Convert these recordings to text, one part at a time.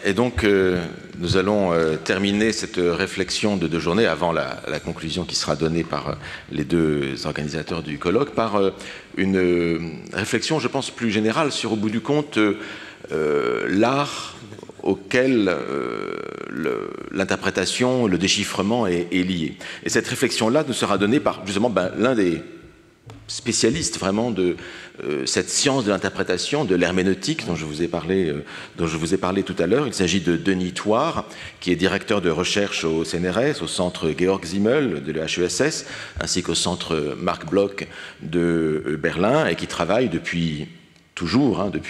Et donc, nous allons terminer cette réflexion de 2 journées avant la conclusion qui sera donnée par les 2 organisateurs du colloque, par une réflexion, je pense, plus générale sur, au bout du compte, l'art auquel l'interprétation, le déchiffrement est lié. Et cette réflexion-là nous sera donnée par, justement, l'un des spécialiste vraiment de cette science de l'interprétation, de l'herméneutique dont je vous ai parlé tout à l'heure. Il s'agit de Denis Thoire, qui est directeur de recherche au CNRS, au centre Georg Simmel de l'HESS, ainsi qu'au centre Marc Bloch de Berlin, et qui travaille depuis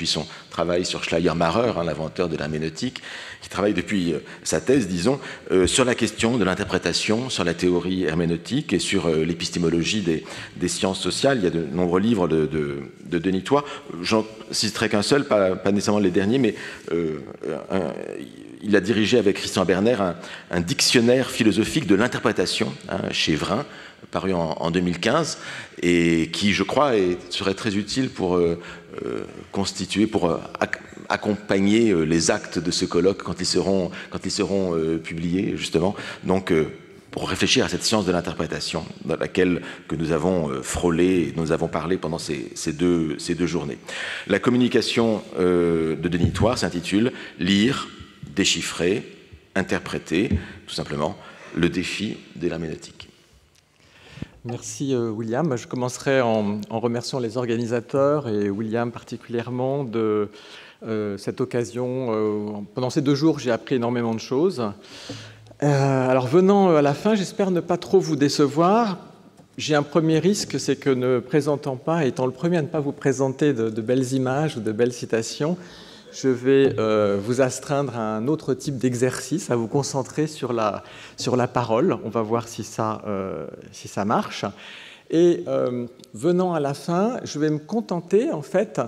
son travail sur Schleiermacher, l'inventeur de l'herméneutique, qui travaille depuis sa thèse, disons, sur la question de l'interprétation, sur la théorie herméneutique et sur l'épistémologie des sciences sociales. Il y a de nombreux livres de Denis Thoire. J'en citerai qu'un seul, pas nécessairement les derniers, mais il a dirigé avec Christian Berner un dictionnaire philosophique de l'interprétation, chez Vrin, paru en 2015, et qui, je crois, serait très utile pour accompagner les actes de ce colloque quand ils seront publiés, justement. Donc, pour réfléchir à cette science de l'interprétation dans laquelle que nous avons frôlé et nous avons parlé pendant ces deux journées. La communication de Denis Thoire s'intitule « Lire, déchiffrer, interpréter », tout simplement, le défi de l'herméneutique. Merci William. Je commencerai en remerciant les organisateurs et William particulièrement de cette occasion. Pendant ces 2 jours, j'ai appris énormément de choses. Alors venant à la fin, j'espère ne pas trop vous décevoir. J'ai un premier risque, c'est que ne présentant pas, étant le premier à ne pas vous présenter de belles images ou de belles citations, je vais vous astreindre à un autre type d'exercice, à vous concentrer sur la parole. On va voir si ça marche. Et venant à la fin, je vais me contenter, en fait,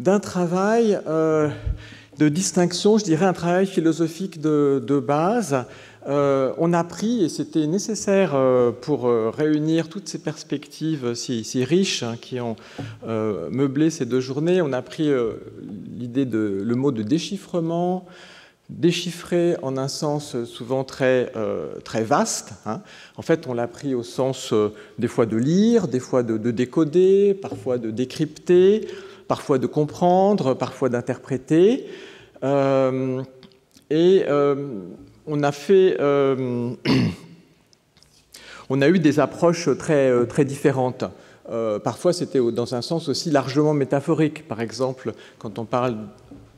d'un travail de distinction, je dirais un travail philosophique de base. On a pris, et c'était nécessaire pour réunir toutes ces perspectives si riches qui ont meublé ces 2 journées, on a pris le mot de déchiffrement, déchiffrer en un sens souvent très vaste. En fait, on l'a pris au sens des fois de lire, des fois de décoder, parfois de décrypter, parfois de comprendre, parfois d'interpréter. On a eu des approches très différentes. Parfois, c'était dans un sens aussi largement métaphorique. Par exemple, quand on parle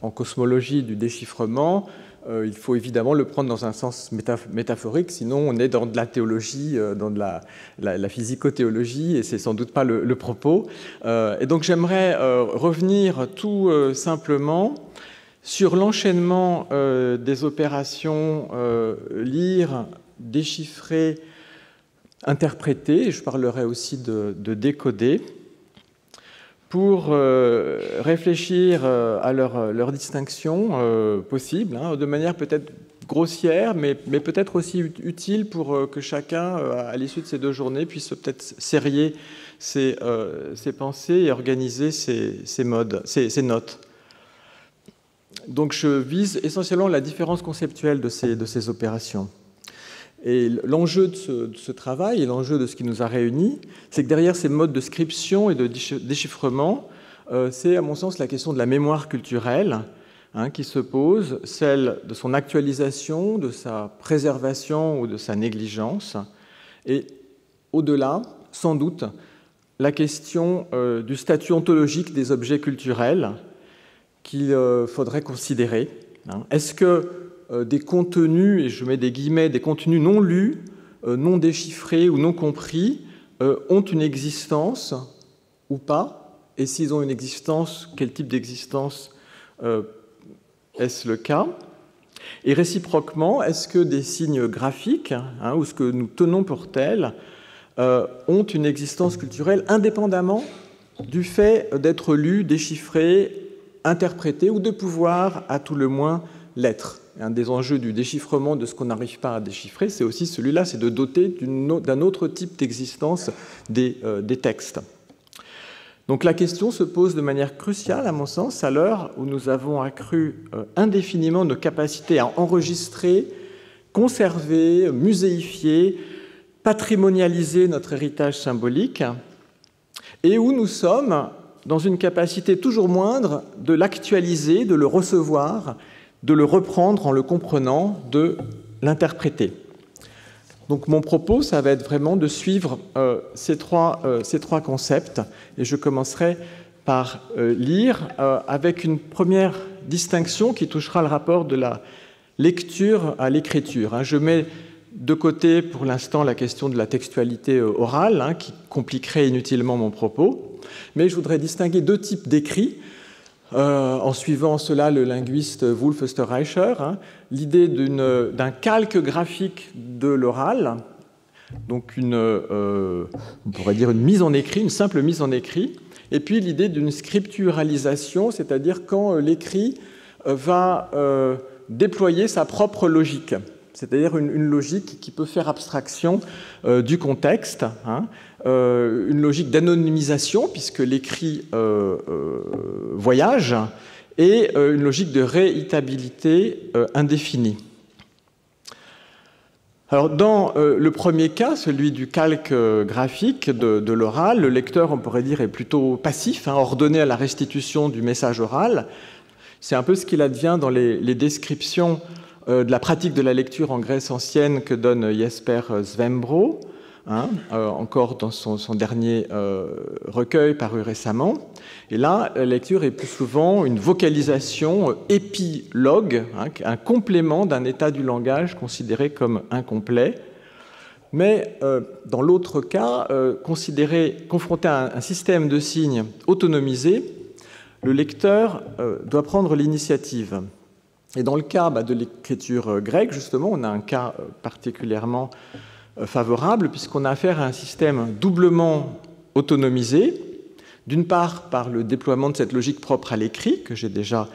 en cosmologie du déchiffrement, il faut évidemment le prendre dans un sens métaphorique, sinon on est dans de la théologie, dans de la physico-théologie, et c'est sans doute pas le propos. Et donc j'aimerais revenir tout simplement sur l'enchaînement des opérations lire, déchiffrer, interpréter, je parlerai aussi de décoder, pour réfléchir à leur distinction possible, de manière peut-être grossière, mais peut-être aussi utile pour que chacun, à l'issue de ces 2 journées, puisse peut-être serrer ses pensées et organiser ses notes. Donc je vise essentiellement la différence conceptuelle de ces opérations. Et l'enjeu de ce travail et l'enjeu de ce qui nous a réunis, c'est que derrière ces modes de scription et de déchiffrement, c'est à mon sens la question de la mémoire culturelle qui se pose, celle de son actualisation, de sa préservation ou de sa négligence, et au-delà, sans doute, la question du statut ontologique des objets culturels qu'il faudrait considérer. Est-ce que des contenus, et je mets des guillemets, des contenus non lus, non déchiffrés ou non compris, ont une existence ou pas? Et s'ils ont une existence, quel type d'existence est-ce le cas? Et réciproquement, est-ce que des signes graphiques, ou ce que nous tenons pour tels, ont une existence culturelle indépendamment du fait d'être lus, déchiffrés, interprétés, ou de pouvoir, à tout le moins, l'être? Un des enjeux du déchiffrement de ce qu'on n'arrive pas à déchiffrer, c'est aussi celui-là, c'est de doter d'un autre type d'existence des textes. Donc la question se pose de manière cruciale, à mon sens, à l'heure où nous avons accru indéfiniment nos capacités à enregistrer, conserver, muséifier, patrimonialiser notre héritage symbolique, et où nous sommes dans une capacité toujours moindre de l'actualiser, de le recevoir, de le reprendre en le comprenant, de l'interpréter. Donc mon propos, ça va être vraiment de suivre ces trois concepts, et je commencerai par lire avec une première distinction qui touchera le rapport de la lecture à l'écriture. Je mets de côté pour l'instant la question de la textualité orale, qui compliquerait inutilement mon propos, mais je voudrais distinguer deux types d'écrits, en suivant cela le linguiste Wulf Österreicher, l'idée d'un calque graphique de l'oral, donc on pourrait dire une mise en écrit, une simple mise en écrit, et puis l'idée d'une scripturalisation, c'est-à-dire quand l'écrit va déployer sa propre logique, c'est-à-dire une logique qui peut faire abstraction du contexte, une logique d'anonymisation, puisque l'écrit voyage, et une logique de réitabilité indéfinie. Alors, dans le premier cas, celui du calque graphique de l'oral, le lecteur, on pourrait dire, est plutôt passif, ordonné à la restitution du message oral. C'est un peu ce qu'il advient dans les descriptions de la pratique de la lecture en Grèce ancienne que donne Jesper Svembro, encore dans son dernier recueil paru récemment. Et là, la lecture est plus souvent une vocalisation épilogue, un complément d'un état du langage considéré comme incomplet. Mais dans l'autre cas, confronté à un système de signes autonomisé, le lecteur doit prendre l'initiative. Et dans le cas de l'écriture grecque, justement, on a un cas particulièrement favorable, puisqu'on a affaire à un système doublement autonomisé, d'une part par le déploiement de cette logique propre à l'écrit, que j'ai déjà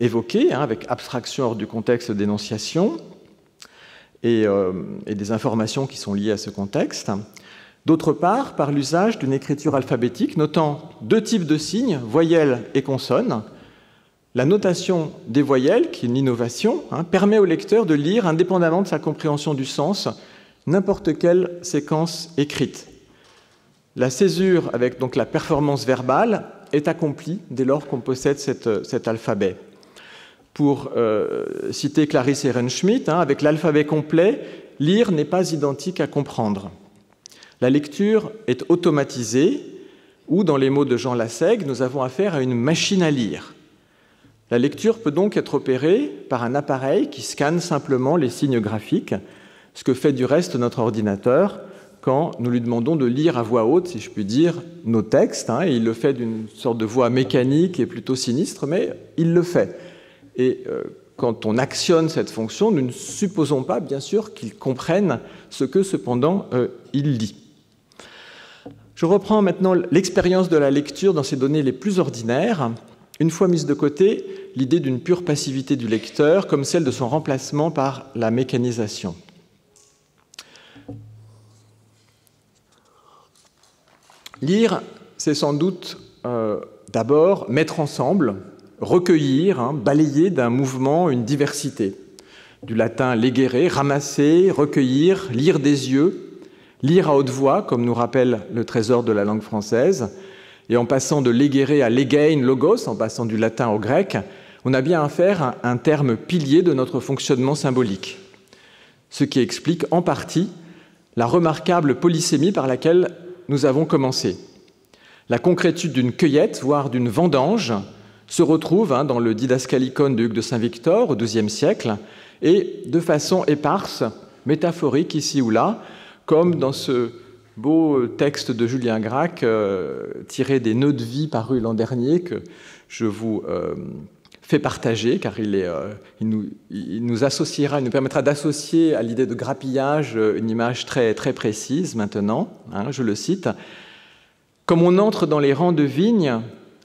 évoquée, avec abstraction hors du contexte d'énonciation, et des informations qui sont liées à ce contexte. D'autre part, par l'usage d'une écriture alphabétique, notant deux types de signes, voyelles et consonnes. La notation des voyelles, qui est une innovation, permet au lecteur de lire, indépendamment de sa compréhension du sens, n'importe quelle séquence écrite. La césure, avec donc la performance verbale, est accomplie dès lors qu'on possède cet alphabet. Pour citer Clarisse Ehrenschmidt, avec l'alphabet complet, lire n'est pas identique à comprendre. La lecture est automatisée, ou, dans les mots de Jean Lassègue, nous avons affaire à une machine à lire. La lecture peut donc être opérée par un appareil qui scanne simplement les signes graphiques, ce que fait du reste notre ordinateur quand nous lui demandons de lire à voix haute, si je puis dire, nos textes. Et il le fait d'une sorte de voix mécanique et plutôt sinistre, mais il le fait. Et quand on actionne cette fonction, nous ne supposons pas, bien sûr, qu'il comprenne ce que, cependant, il lit. Je reprends maintenant l'expérience de la lecture dans ses données les plus ordinaires, une fois mise de côté l'idée d'une pure passivité du lecteur, comme celle de son remplacement par la mécanisation. Lire, c'est sans doute d'abord mettre ensemble, recueillir, balayer d'un mouvement une diversité. Du latin legere, ramasser, recueillir, lire des yeux, lire à haute voix, comme nous rappelle le trésor de la langue française, et en passant de legere à legein, logos, en passant du latin au grec, on a bien affaire à un terme pilier de notre fonctionnement symbolique, ce qui explique en partie la remarquable polysémie par laquelle nous avons commencé. La concrétude d'une cueillette, voire d'une vendange, se retrouve dans le Didascalicon de Hugues de Saint-Victor au XIIe siècle, et de façon éparse, métaphorique ici ou là, comme dans ce beau texte de Julien Gracq, tiré des Nœuds de vie parus l'an dernier, que je vous fais partager, car il nous associera, il nous permettra d'associer à l'idée de grappillage une image très, très précise maintenant. Je le cite. « Comme on entre dans les rangs de vignes,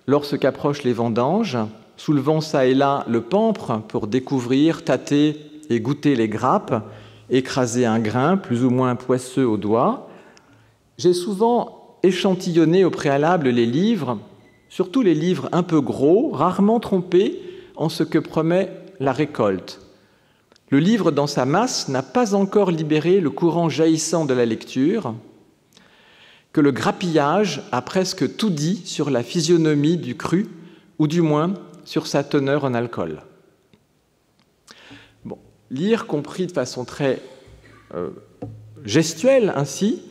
lorsqu'approchent les vendanges, soulevant çà et là le pampre pour découvrir, tâter et goûter les grappes, écraser un grain plus ou moins poisseux au doigt, j'ai souvent échantillonner au préalable les livres, surtout les livres un peu gros, rarement trompés en ce que promet la récolte. Le livre dans sa masse n'a pas encore libéré le courant jaillissant de la lecture, que le grappillage a presque tout dit sur la physionomie du cru, ou du moins sur sa teneur en alcool. Bon, lire compris de façon très gestuelle ainsi,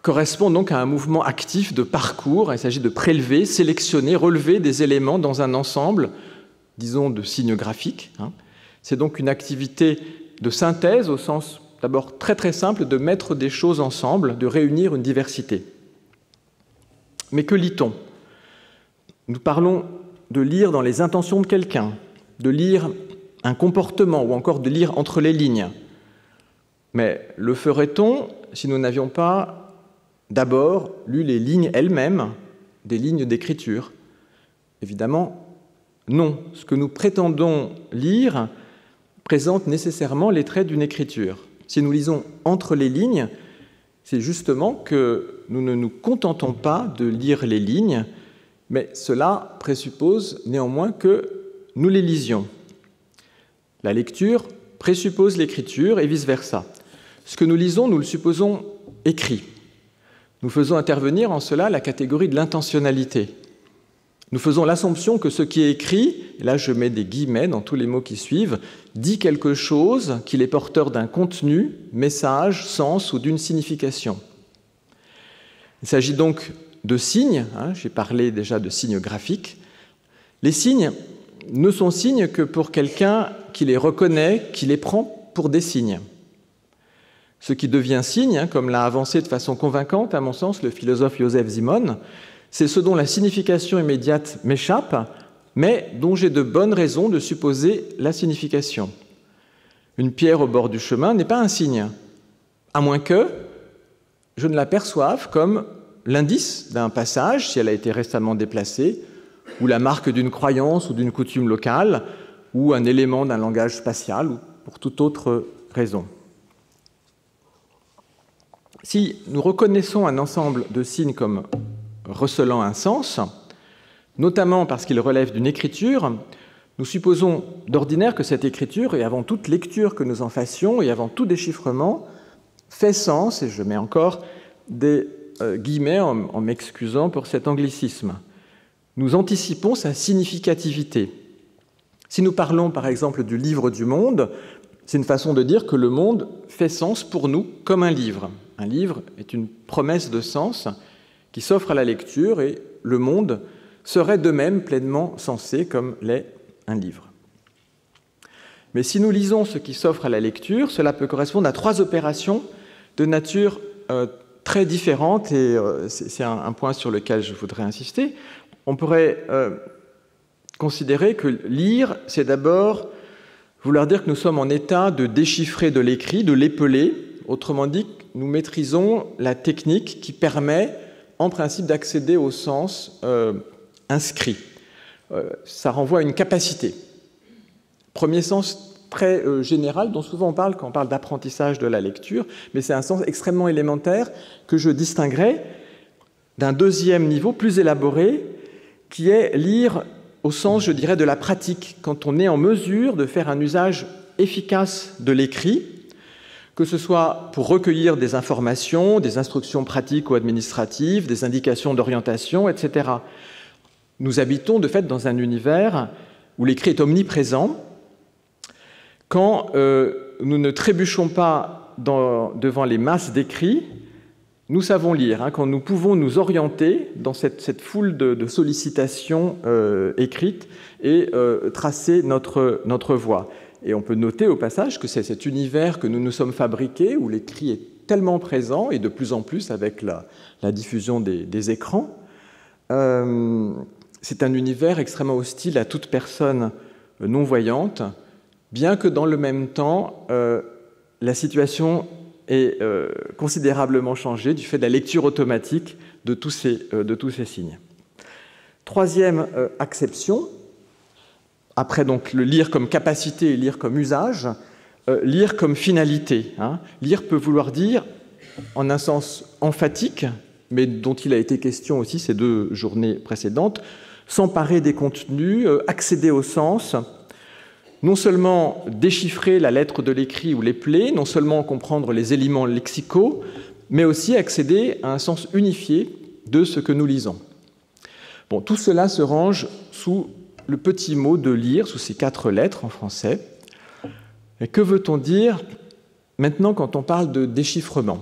correspond donc à un mouvement actif de parcours. Il s'agit de prélever, sélectionner, relever des éléments dans un ensemble, disons, de signes graphiques. C'est donc une activité de synthèse au sens d'abord très très simple de mettre des choses ensemble, de réunir une diversité. Mais que lit-on? Nous parlons de lire dans les intentions de quelqu'un, de lire un comportement ou encore de lire entre les lignes. Mais le ferait-on si nous n'avions pas d'abord lu les lignes elles-mêmes des lignes d'écriture? Évidemment, non. Ce que nous prétendons lire présente nécessairement les traits d'une écriture. Si nous lisons entre les lignes, c'est justement que nous ne nous contentons pas de lire les lignes, mais cela présuppose néanmoins que nous les lisions. La lecture présuppose l'écriture et vice-versa. Ce que nous lisons, nous le supposons écrit. Nous faisons intervenir en cela la catégorie de l'intentionnalité. Nous faisons l'assumption que ce qui est écrit, et là je mets des guillemets dans tous les mots qui suivent, dit quelque chose, qu'il est porteur d'un contenu, message, sens ou d'une signification. Il s'agit donc de signes, j'ai parlé déjà de signes graphiques. Les signes ne sont signes que pour quelqu'un qui les reconnaît, qui les prend pour des signes. Ce qui devient signe, comme l'a avancé de façon convaincante, à mon sens, le philosophe Joseph Simon, c'est ce dont la signification immédiate m'échappe, mais dont j'ai de bonnes raisons de supposer la signification. Une pierre au bord du chemin n'est pas un signe, à moins que je ne la perçoive comme l'indice d'un passage, si elle a été récemment déplacée, ou la marque d'une croyance ou d'une coutume locale, ou un élément d'un langage spatial, ou pour toute autre raison. Si nous reconnaissons un ensemble de signes comme recelant un sens, notamment parce qu'il relève d'une écriture, nous supposons d'ordinaire que cette écriture, et avant toute lecture que nous en fassions, et avant tout déchiffrement, fait sens, et je mets encore des guillemets en m'excusant pour cet anglicisme. Nous anticipons sa significativité. Si nous parlons par exemple du livre du monde, c'est une façon de dire que le monde fait sens pour nous comme un livre. Un livre est une promesse de sens qui s'offre à la lecture et le monde serait de même pleinement sensé comme l'est un livre. Mais si nous lisons ce qui s'offre à la lecture, cela peut correspondre à 3 opérations de nature très différentes et c'est un point sur lequel je voudrais insister. On pourrait considérer que lire, c'est d'abord vouloir dire que nous sommes en état de déchiffrer de l'écrit, de l'épeler. Autrement dit, nous maîtrisons la technique qui permet, en principe, d'accéder au sens inscrit. Ça renvoie à une capacité. Premier sens très général, dont souvent on parle quand on parle d'apprentissage de la lecture, mais c'est un sens extrêmement élémentaire que je distinguerais d'un deuxième niveau plus élaboré, qui est lire au sens, je dirais, de la pratique, quand on est en mesure de faire un usage efficace de l'écrit, que ce soit pour recueillir des informations, des instructions pratiques ou administratives, des indications d'orientation, etc. Nous habitons de fait dans un univers où l'écrit est omniprésent. Quand nous ne trébuchons pas devant les masses d'écrits, nous savons lire. Quand nous pouvons nous orienter dans cette foule de sollicitations écrites et tracer notre voie. Et on peut noter au passage que c'est cet univers que nous nous sommes fabriqués, où l'écrit est tellement présent, et de plus en plus avec la diffusion des écrans. C'est un univers extrêmement hostile à toute personne non-voyante, bien que dans le même temps, la situation ait considérablement changé du fait de la lecture automatique de tous ces signes. Troisième acception, après donc le lire comme capacité et lire comme usage, lire comme finalité. Lire peut vouloir dire en un sens emphatique, mais dont il a été question aussi ces 2 journées précédentes, s'emparer des contenus, accéder au sens, non seulement déchiffrer la lettre de l'écrit ou les plaies, non seulement comprendre les éléments lexicaux, mais aussi accéder à un sens unifié de ce que nous lisons. Bon, tout cela se range sous le petit mot de lire, sous ces 4 lettres en français. Et que veut-on dire maintenant quand on parle de déchiffrement?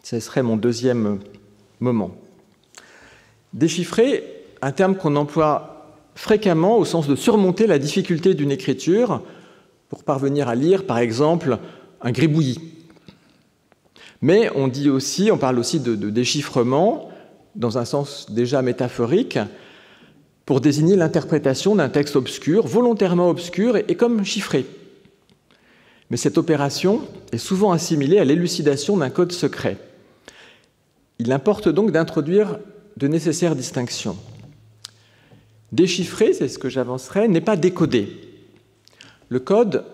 Ce serait mon 2e moment. Déchiffrer, un terme qu'on emploie fréquemment au sens de surmonter la difficulté d'une écriture pour parvenir à lire, par exemple, un gribouillis. Mais on parle aussi de déchiffrement, dans un sens déjà métaphorique, pour désigner l'interprétation d'un texte obscur, volontairement obscur et comme chiffré. Mais cette opération est souvent assimilée à l'élucidation d'un code secret. Il importe donc d'introduire de nécessaires distinctions. Déchiffrer, c'est ce que j'avancerai, n'est pas décoder. Le code,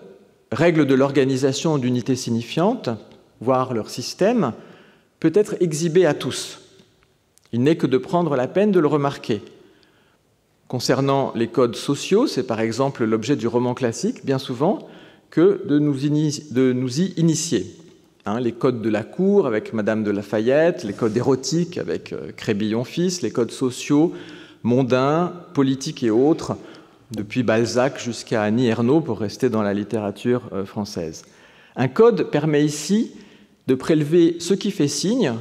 règle de l'organisation d'unités signifiantes, voire leur système, peut être exhibé à tous. Il n'est que de prendre la peine de le remarquer. Concernant les codes sociaux, c'est par exemple l'objet du roman classique, bien souvent, que de nous y initier. Les codes de la cour avec Madame de Lafayette, les codes érotiques avec Crébillon-Fils, les codes sociaux, mondains, politiques et autres, depuis Balzac jusqu'à Annie Ernaux, pour rester dans la littérature française. Un code permet ici de prélever ce qui fait signe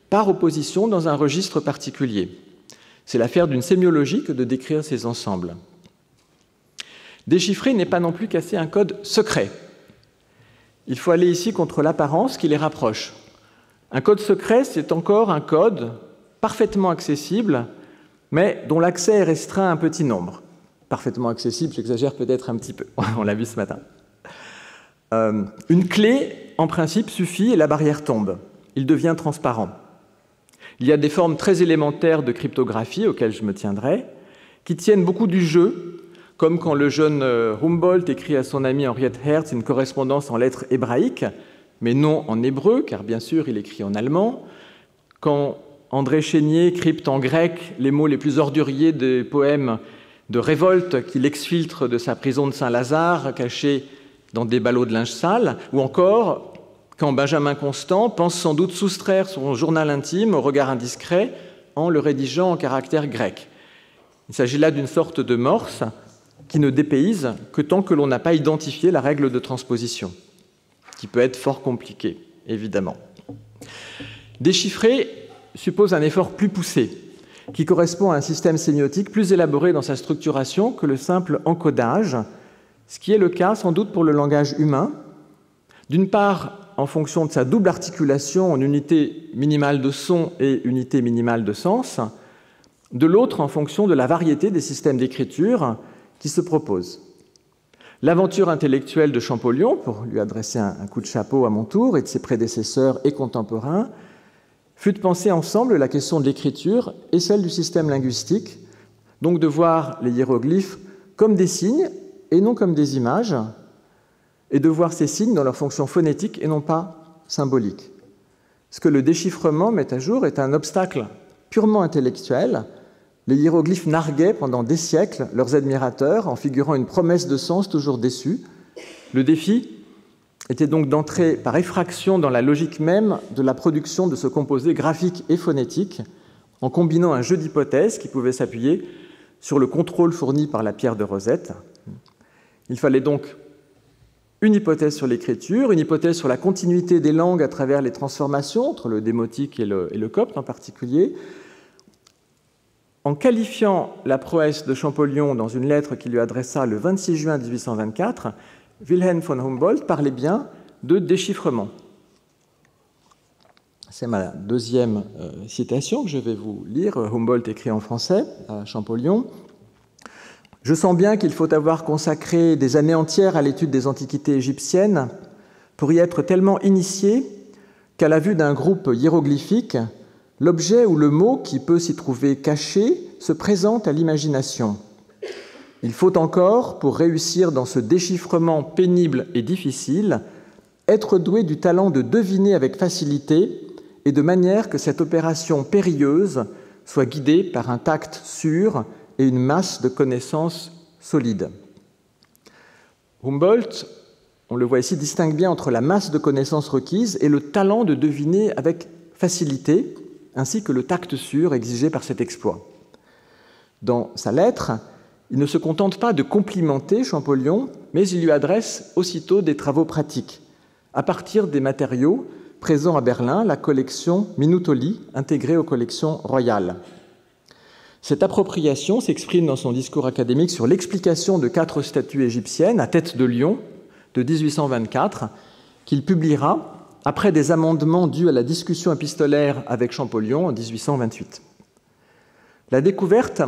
par opposition dans un registre particulier. C'est l'affaire d'une sémiologie que de décrire ces ensembles. Déchiffrer n'est pas non plus casser un code secret. Il faut aller ici contre l'apparence qui les rapproche. Un code secret, c'est encore un code parfaitement accessible, mais dont l'accès est restreint à un petit nombre. Parfaitement accessible, j'exagère peut-être un petit peu, on l'a vu ce matin. Une clé, en principe, suffit et la barrière tombe. Il devient transparent. Il y a des formes très élémentaires de cryptographie, auxquelles je me tiendrai, qui tiennent beaucoup du jeu, comme quand le jeune Humboldt écrit à son ami Henriette Hertz une correspondance en lettres hébraïques, mais non en hébreu, car bien sûr il écrit en allemand, quand André Chénier crypte en grec les mots les plus orduriers des poèmes de révolte qu'il exfiltre de sa prison de Saint-Lazare, cachés dans des ballots de linge sale, ou encore quand Benjamin Constant pense sans doute soustraire son journal intime au regard indiscret en le rédigeant en caractères grecs. Il s'agit là d'une sorte de morse qui ne dépayse que tant que l'on n'a pas identifié la règle de transposition, qui peut être fort compliquée, évidemment. Déchiffrer suppose un effort plus poussé, qui correspond à un système sémiotique plus élaboré dans sa structuration que le simple encodage, ce qui est le cas sans doute pour le langage humain, d'une part en fonction de sa double articulation en unité minimale de son et unité minimale de sens, de l'autre en fonction de la variété des systèmes d'écriture qui se proposent. L'aventure intellectuelle de Champollion, pour lui adresser un coup de chapeau à mon tour, et de ses prédécesseurs et contemporains, fut de penser ensemble la question de l'écriture et celle du système linguistique, donc de voir les hiéroglyphes comme des signes et non comme des images, et de voir ces signes dans leur fonction phonétique et non pas symbolique. Ce que le déchiffrement met à jour est un obstacle purement intellectuel. Les hiéroglyphes narguaient pendant des siècles leurs admirateurs en figurant une promesse de sens toujours déçue. Le défi était donc d'entrer par effraction dans la logique même de la production de ce composé graphique et phonétique, en combinant un jeu d'hypothèses qui pouvait s'appuyer sur le contrôle fourni par la pierre de Rosette. Il fallait donc une hypothèse sur l'écriture, une hypothèse sur la continuité des langues à travers les transformations, entre le démotique et le copte en particulier. En qualifiant la prouesse de Champollion dans une lettre qu'il lui adressa le 26 juin 1824, Wilhelm von Humboldt parlait bien de déchiffrement. C'est ma deuxième citation que je vais vous lire. Humboldt écrit en français à Champollion. « Je sens bien qu'il faut avoir consacré des années entières à l'étude des antiquités égyptiennes pour y être tellement initié qu'à la vue d'un groupe hiéroglyphique, l'objet ou le mot qui peut s'y trouver caché se présente à l'imagination. Il faut encore, pour réussir dans ce déchiffrement pénible et difficile, être doué du talent de deviner avec facilité et de manière que cette opération périlleuse soit guidée par un tact sûr et une masse de connaissances solides. Humboldt, on le voit ici, distingue bien entre la masse de connaissances requises et le talent de deviner avec facilité, ainsi que le tact sûr exigé par cet exploit. Dans sa lettre, il ne se contente pas de complimenter Champollion, mais il lui adresse aussitôt des travaux pratiques, à partir des matériaux présents à Berlin, la collection Minutoli, intégrée aux collections royales. Cette appropriation s'exprime dans son discours académique sur l'explication de 4 statues égyptiennes à tête de lion de 1824, qu'il publiera après des amendements dus à la discussion épistolaire avec Champollion en 1828. La découverte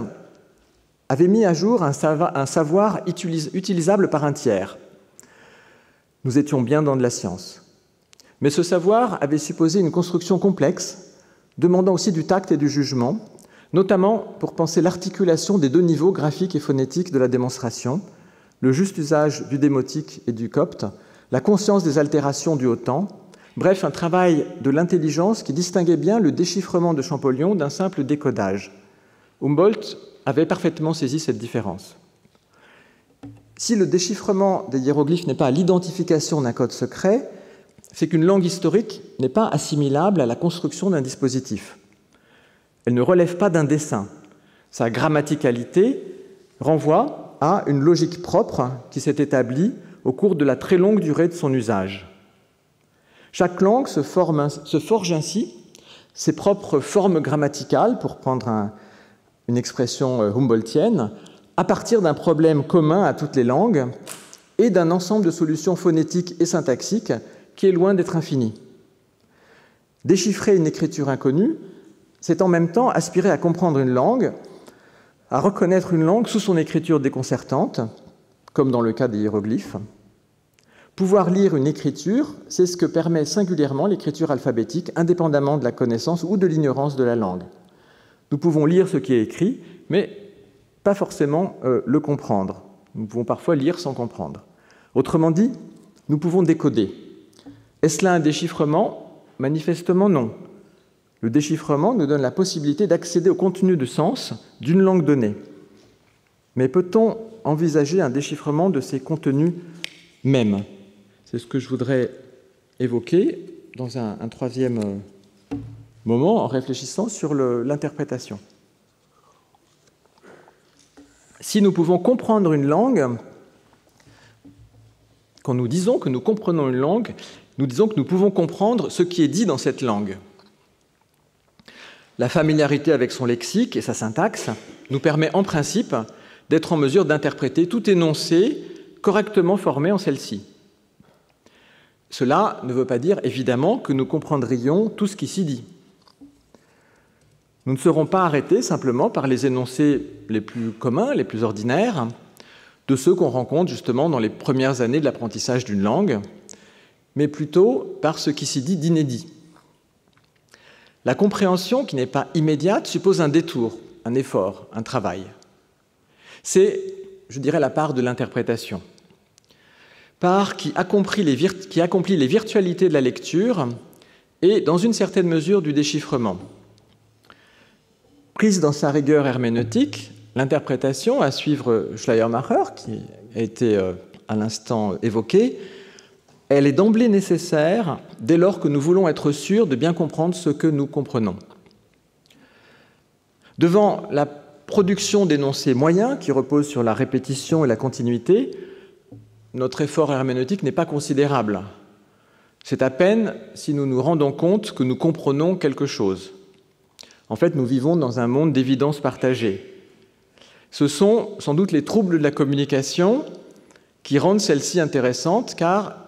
avait mis à jour un savoir utilisable par un tiers. Nous étions bien dans de la science. Mais ce savoir avait supposé une construction complexe, demandant aussi du tact et du jugement, notamment pour penser l'articulation des 2 niveaux graphiques et phonétiques de la démonstration, le juste usage du démotique et du copte, la conscience des altérations dues au temps, bref, un travail de l'intelligence qui distinguait bien le déchiffrement de Champollion d'un simple décodage. Humboldt avait parfaitement saisi cette différence. Si le déchiffrement des hiéroglyphes n'est pas l'identification d'un code secret, c'est qu'une langue historique n'est pas assimilable à la construction d'un dispositif. Elle ne relève pas d'un dessin. Sa grammaticalité renvoie à une logique propre qui s'est établie au cours de la très longue durée de son usage. Chaque langue se forge ainsi ses propres formes grammaticales, pour prendre une expression humboldtienne, à partir d'un problème commun à toutes les langues et d'un ensemble de solutions phonétiques et syntaxiques qui est loin d'être infini. Déchiffrer une écriture inconnue, c'est en même temps aspirer à comprendre une langue, à reconnaître une langue sous son écriture déconcertante, comme dans le cas des hiéroglyphes. Pouvoir lire une écriture, c'est ce que permet singulièrement l'écriture alphabétique, indépendamment de la connaissance ou de l'ignorance de la langue. Nous pouvons lire ce qui est écrit, mais pas forcément le comprendre. Nous pouvons parfois lire sans comprendre. Autrement dit, nous pouvons décoder. Est-ce là un déchiffrement ? Manifestement non. Le déchiffrement nous donne la possibilité d'accéder au contenu de sens d'une langue donnée. Mais peut-on envisager un déchiffrement de ces contenus mêmes ? C'est ce que je voudrais évoquer dans un troisième moment en réfléchissant sur l'interprétation. Si nous pouvons comprendre une langue, quand nous disons que nous comprenons une langue, nous disons que nous pouvons comprendre ce qui est dit dans cette langue. La familiarité avec son lexique et sa syntaxe nous permet en principe d'être en mesure d'interpréter tout énoncé correctement formé en celle-ci. Cela ne veut pas dire, évidemment, que nous comprendrions tout ce qui s'y dit. Nous ne serons pas arrêtés simplement par les énoncés les plus communs, les plus ordinaires, de ceux qu'on rencontre justement dans les premières années de l'apprentissage d'une langue, mais plutôt par ce qui s'y dit d'inédit. La compréhension, qui n'est pas immédiate, suppose un détour, un effort, un travail. C'est, je dirais, la part de l'interprétation. Part qui accomplit les virtualités de la lecture et, dans une certaine mesure, du déchiffrement. Prise dans sa rigueur herméneutique, l'interprétation, à suivre Schleiermacher, qui a été à l'instant évoquée, elle est d'emblée nécessaire dès lors que nous voulons être sûrs de bien comprendre ce que nous comprenons. Devant la production d'énoncés moyens qui reposent sur la répétition et la continuité, notre effort herméneutique n'est pas considérable. C'est à peine si nous nous rendons compte que nous comprenons quelque chose. En fait, nous vivons dans un monde d'évidence partagée. Ce sont sans doute les troubles de la communication qui rendent celle-ci intéressante, car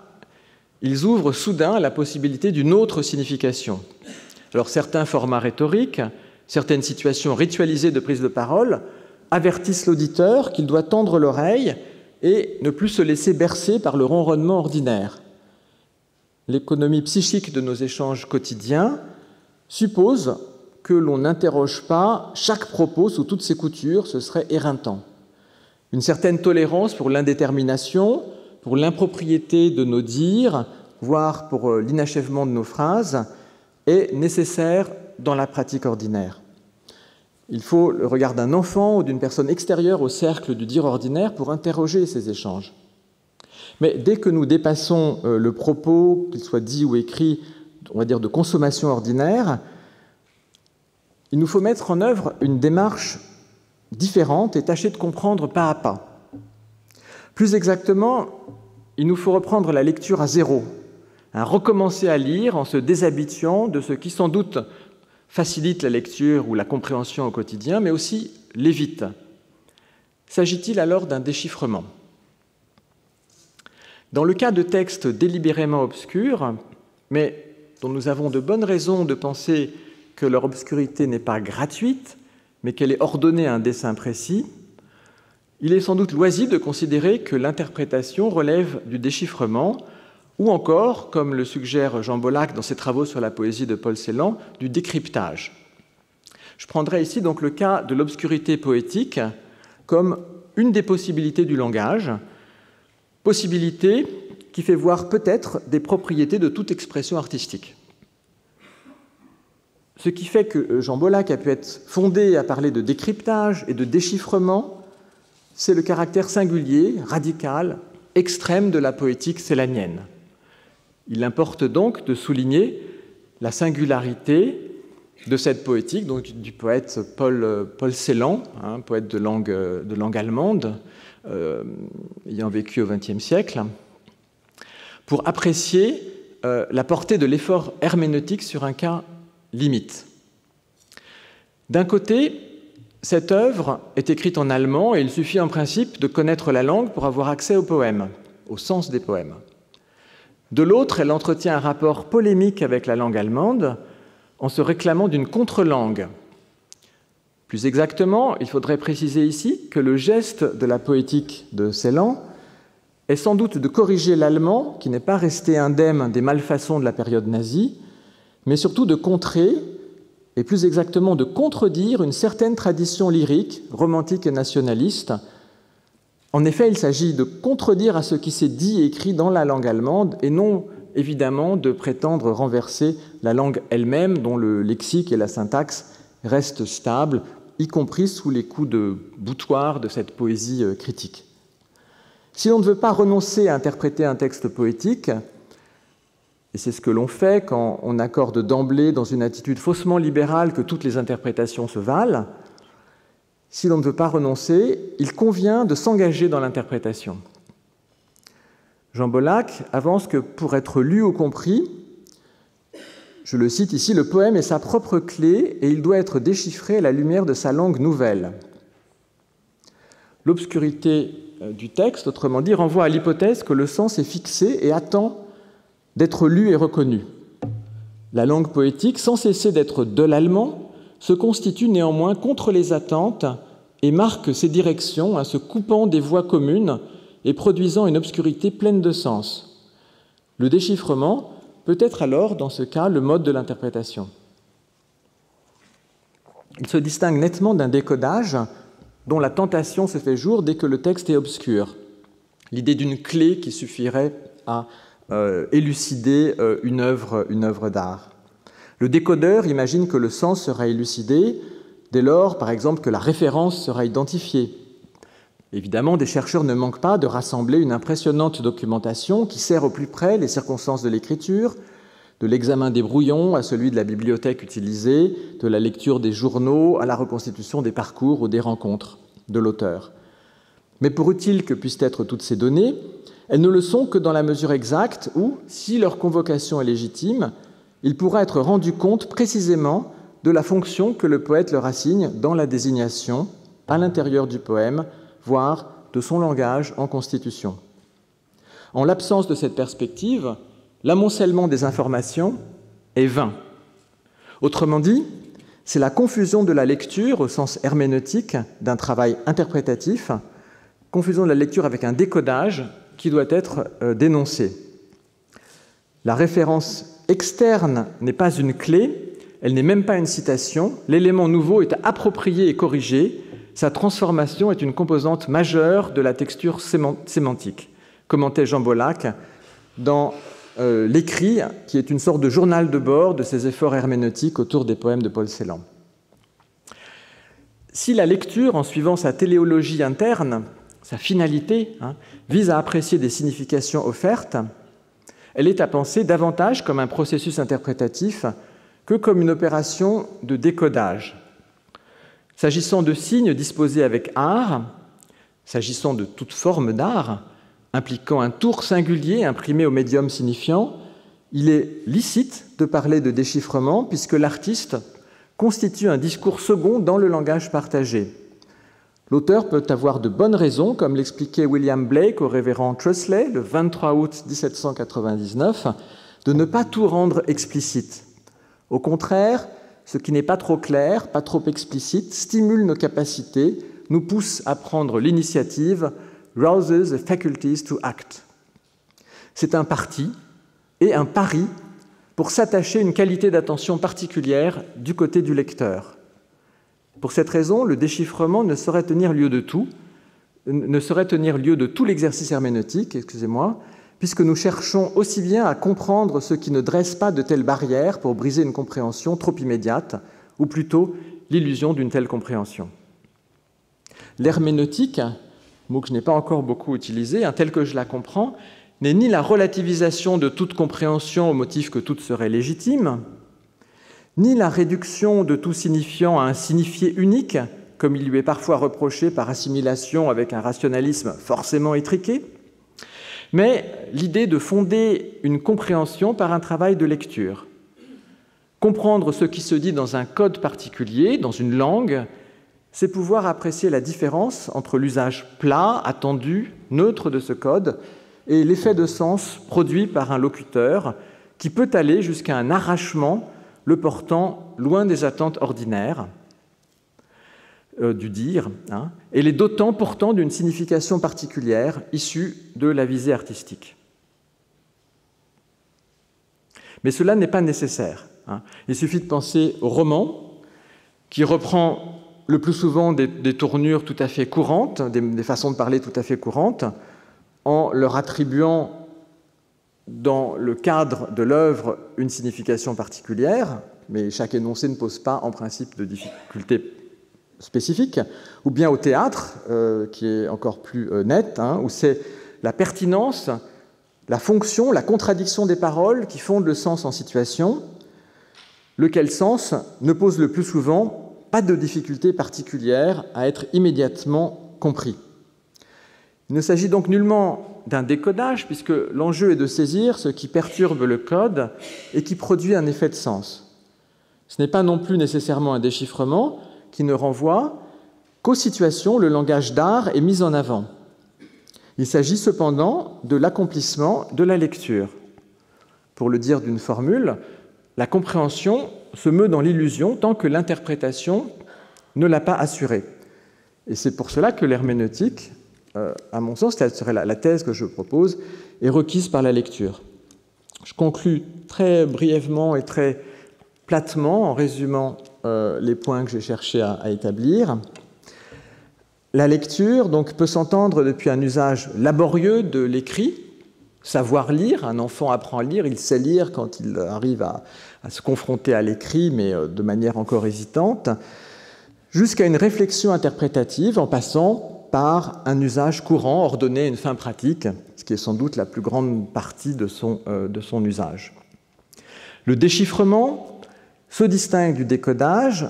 ils ouvrent soudain à la possibilité d'une autre signification. Alors certains formats rhétoriques, certaines situations ritualisées de prise de parole avertissent l'auditeur qu'il doit tendre l'oreille et ne plus se laisser bercer par le ronronnement ordinaire. L'économie psychique de nos échanges quotidiens suppose que l'on n'interroge pas chaque propos sous toutes ses coutures, ce serait éreintant. Une certaine tolérance pour l'indétermination, pour l'impropriété de nos dires, voire pour l'inachèvement de nos phrases, est nécessaire dans la pratique ordinaire. Il faut le regard d'un enfant ou d'une personne extérieure au cercle du dire ordinaire pour interroger ces échanges. Mais dès que nous dépassons le propos, qu'il soit dit ou écrit, on va dire de consommation ordinaire, il nous faut mettre en œuvre une démarche différente et tâcher de comprendre pas à pas. Plus exactement, il nous faut reprendre la lecture à zéro, recommencer à lire en se déshabituant de ce qui sans doute facilite la lecture ou la compréhension au quotidien, mais aussi l'évite. S'agit-il alors d'un déchiffrement ? Dans le cas de textes délibérément obscurs, mais dont nous avons de bonnes raisons de penser que leur obscurité n'est pas gratuite, mais qu'elle est ordonnée à un dessein précis, il est sans doute loisible de considérer que l'interprétation relève du déchiffrement, ou encore, comme le suggère Jean Bollack dans ses travaux sur la poésie de Paul Celan, du décryptage. Je prendrai ici donc le cas de l'obscurité poétique comme une des possibilités du langage, possibilité qui fait voir peut-être des propriétés de toute expression artistique. Ce qui fait que Jean Bollack a pu être fondé à parler de décryptage et de déchiffrement, c'est le caractère singulier, radical, extrême de la poétique célanienne. Il importe donc de souligner la singularité de cette poétique, donc du poète Paul Celan, poète de langue allemande, ayant vécu au XXe siècle, pour apprécier la portée de l'effort herméneutique sur un cas limite. D'un côté, cette œuvre est écrite en allemand et il suffit en principe de connaître la langue pour avoir accès aux poèmes, au sens des poèmes. De l'autre, elle entretient un rapport polémique avec la langue allemande en se réclamant d'une contre-langue. Plus exactement, il faudrait préciser ici que le geste de la poétique de Celan est sans doute de corriger l'allemand, qui n'est pas resté indemne des malfaçons de la période nazie, mais surtout de contrer, et plus exactement de contredire une certaine tradition lyrique, romantique et nationaliste. En effet, il s'agit de contredire à ce qui s'est dit et écrit dans la langue allemande et non, évidemment, de prétendre renverser la langue elle-même dont le lexique et la syntaxe restent stables, y compris sous les coups de boutoir de cette poésie critique. Si l'on ne veut pas renoncer à interpréter un texte poétique, et c'est ce que l'on fait quand on accorde d'emblée dans une attitude faussement libérale que toutes les interprétations se valent, si l'on ne veut pas renoncer, il convient de s'engager dans l'interprétation. Jean Bollack avance que pour être lu ou compris, je le cite ici, le poème est sa propre clé et il doit être déchiffré à la lumière de sa langue nouvelle. L'obscurité du texte, autrement dit, renvoie à l'hypothèse que le sens est fixé et attend d'être lu et reconnu. La langue poétique, sans cesser d'être de l'allemand, se constitue néanmoins contre les attentes et marque ses directions en se coupant des voies communes et produisant une obscurité pleine de sens. Le déchiffrement peut être alors, dans ce cas, le mode de l'interprétation. Il se distingue nettement d'un décodage dont la tentation se fait jour dès que le texte est obscur. L'idée d'une clé qui suffirait à élucider une œuvre d'art. Le décodeur imagine que le sens sera élucidé dès lors, par exemple, que la référence sera identifiée. Évidemment, des chercheurs ne manquent pas de rassembler une impressionnante documentation qui sert au plus près les circonstances de l'écriture, de l'examen des brouillons à celui de la bibliothèque utilisée, de la lecture des journaux à la reconstitution des parcours ou des rencontres de l'auteur. Mais pour utile que puissent être toutes ces données, elles ne le sont que dans la mesure exacte où, si leur convocation est légitime, il pourra être rendu compte précisément de la fonction que le poète leur assigne dans la désignation, à l'intérieur du poème, voire de son langage en constitution. En l'absence de cette perspective, l'amoncellement des informations est vain. Autrement dit, c'est la confusion de la lecture au sens herméneutique d'un travail interprétatif, confusion de la lecture avec un décodage qui doit être dénoncée. La référence externe n'est pas une clé, elle n'est même pas une citation, l'élément nouveau est approprié et corrigé, sa transformation est une composante majeure de la texture sémantique, commentait Jean Bollack dans l'écrit, qui est une sorte de journal de bord de ses efforts herméneutiques autour des poèmes de Paul Celan. Si la lecture, en suivant sa téléologie interne, sa finalité, vise à apprécier des significations offertes, elle est à penser davantage comme un processus interprétatif que comme une opération de décodage. S'agissant de signes disposés avec art, s'agissant de toute forme d'art, impliquant un tour singulier imprimé au médium signifiant, il est licite de parler de déchiffrement puisque l'artiste constitue un discours second dans le langage partagé. L'auteur peut avoir de bonnes raisons, comme l'expliquait William Blake au révérend Trusley le 23 août 1799, de ne pas tout rendre explicite. Au contraire, ce qui n'est pas trop clair, pas trop explicite, stimule nos capacités, nous pousse à prendre l'initiative, rouses the faculties to act. C'est un parti et un pari pour s'attacher une qualité d'attention particulière du côté du lecteur. Pour cette raison, le déchiffrement ne saurait tenir lieu de tout l'exercice herméneutique, puisque nous cherchons aussi bien à comprendre ce qui ne dresse pas de telles barrières pour briser une compréhension trop immédiate, ou plutôt l'illusion d'une telle compréhension. L'herméneutique, mot que je n'ai pas encore beaucoup utilisé, tel que je la comprends, n'est ni la relativisation de toute compréhension au motif que toute serait légitime, ni la réduction de tout signifiant à un signifié unique, comme il lui est parfois reproché par assimilation avec un rationalisme forcément étriqué, mais l'idée de fonder une compréhension par un travail de lecture. Comprendre ce qui se dit dans un code particulier, dans une langue, c'est pouvoir apprécier la différence entre l'usage plat, attendu, neutre de ce code et l'effet de sens produit par un locuteur qui peut aller jusqu'à un arrachement le portant loin des attentes ordinaires du dire, et les dotant pourtant d'une signification particulière issue de la visée artistique. Mais cela n'est pas nécessaire. Il suffit de penser au roman, qui reprend le plus souvent des tournures tout à fait courantes, des façons de parler tout à fait courantes, en leur attribuant dans le cadre de l'œuvre une signification particulière, mais chaque énoncé ne pose pas en principe de difficulté spécifique, ou bien au théâtre, qui est encore plus net, où c'est la pertinence, la fonction, la contradiction des paroles qui fondent le sens en situation, lequel sens ne pose le plus souvent pas de difficulté particulière à être immédiatement compris. Il ne s'agit donc nullement d'un décodage, puisque l'enjeu est de saisir ce qui perturbe le code et qui produit un effet de sens. Ce n'est pas non plus nécessairement un déchiffrement qui ne renvoie qu'aux situations où le langage d'art est mis en avant. Il s'agit cependant de l'accomplissement de la lecture. Pour le dire d'une formule, la compréhension se meut dans l'illusion tant que l'interprétation ne l'a pas assurée. Et c'est pour cela que l'herméneutique, à mon sens, telle serait la thèse que je propose, est requise par la lecture. Je conclus très brièvement et très platement en résumant les points que j'ai cherché à établir. La lecture donc, peut s'entendre depuis un usage laborieux de l'écrit, savoir lire. Un enfant apprend à lire, il sait lire quand il arrive à se confronter à l'écrit, mais de manière encore hésitante, jusqu'à une réflexion interprétative en passant par un usage courant, ordonné à une fin pratique, ce qui est sans doute la plus grande partie de son usage. Le déchiffrement se distingue du décodage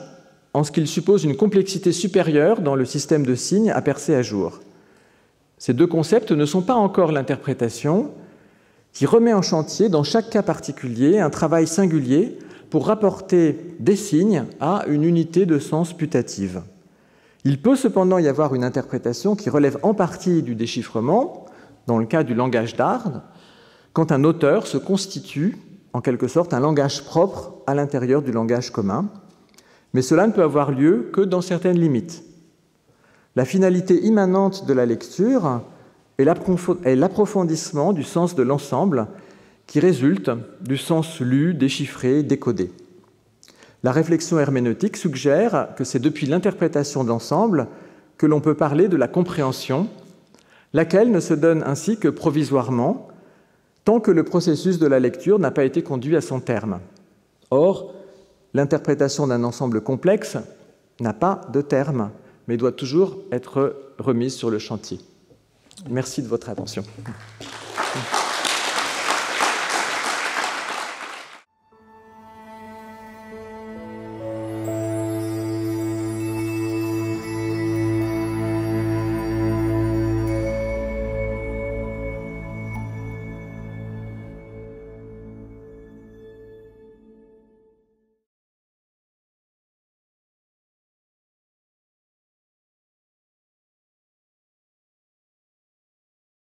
en ce qu'il suppose une complexité supérieure dans le système de signes à percer à jour. Ces deux concepts ne sont pas encore l'interprétation, qui remet en chantier, dans chaque cas particulier, un travail singulier pour rapporter des signes à une unité de sens putative. Il peut cependant y avoir une interprétation qui relève en partie du déchiffrement, dans le cas du langage d'art, quand un auteur se constitue, en quelque sorte, un langage propre à l'intérieur du langage commun, mais cela ne peut avoir lieu que dans certaines limites. La finalité immanente de la lecture est l'approfondissement du sens de l'ensemble qui résulte du sens lu, déchiffré, décodé. La réflexion herméneutique suggère que c'est depuis l'interprétation d'ensemble que l'on peut parler de la compréhension, laquelle ne se donne ainsi que provisoirement, tant que le processus de la lecture n'a pas été conduit à son terme. Or, l'interprétation d'un ensemble complexe n'a pas de terme, mais doit toujours être remise sur le chantier. Merci de votre attention.